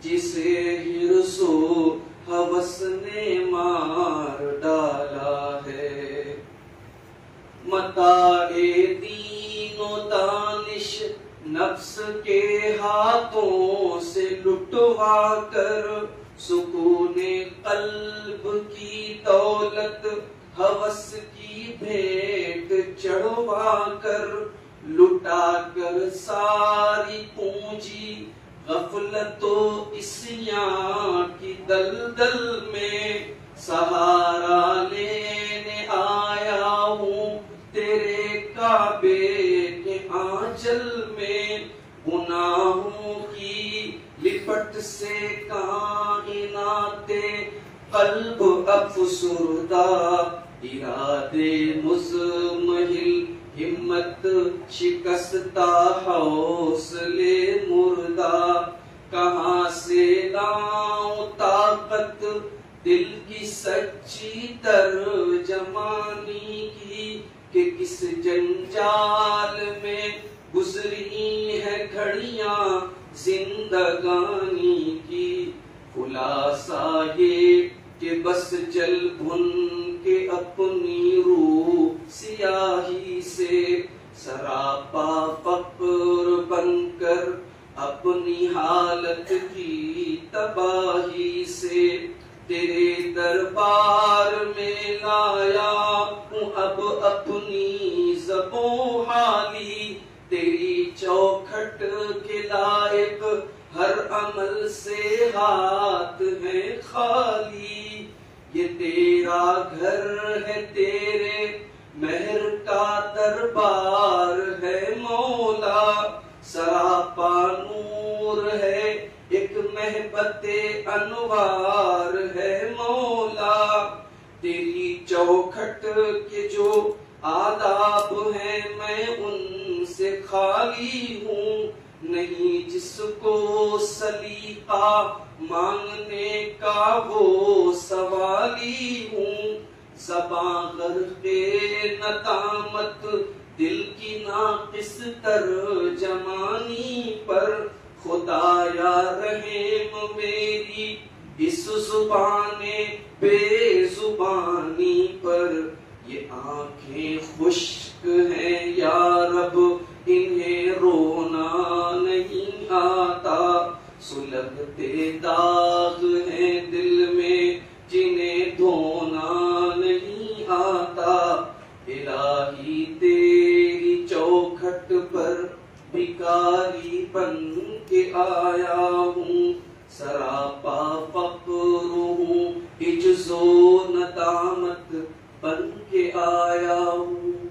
جسے حرص و ہوس نے مار ڈالا ہے. متاع دین و دانش نفس کے ہاتھوں سے لٹوا کر، سکون قلب کی دولت ہوس کی بھیٹ چڑھوا کر، لٹا کر ساری پونجی غفلت و عصیاں کی دلدل میں، سہارا لینے آیا ہوں تیرے کعبے کے آنچل میں. گناہوں کی لپٹ سے کائنات قلب افسردہ، ارادے مزمحل ہمت شکستہ حوصلے مردہ. کہاں سے لاؤں طاقت دل کی سچی ترجمانی کی، کہ کس جنجال میں گزری ہے گھڑیاں زندگانی کی. خلاصہ یہ کہ بس جل بھن کے اپنی روح سیاہی سے، سراپا فقر بن کر اپنی حالت کی تباہی سے، تیرے دربار میں لایا ہوں اب اپنی زبوں حالی. تیری چوکھٹ کے لائق ہر عمل سے ہاتھ ہیں خالی. یہ تیرا گھر ہے، تیرے مہر کا دربار ہے مولا. سراپا نور ہے، ایک محبت انوار ہے مولا. تیری چوکھٹ کے جو آداب ہیں میں ان سے خالی ہوں. نہیں جس کو سلیقہ مانگنے کا وہ سوالی ہوں. زباں غرق ندامت دل کی ناقص ترجمانی پر، خدایا رحم میری اس زبان بے زبانی پر. یہ آنکھیں خشک ہیں یا رب انہیں رونا نہیں آتا، سلگتے داغ ہیں دل میں جنہیں دھونا نہیں آتا. الہی تیری چوکھٹ پر بھکاری بن کے آیا ہوں، سراپا فقر ہوں، عجز و ندامت بن کے آیا ہوں.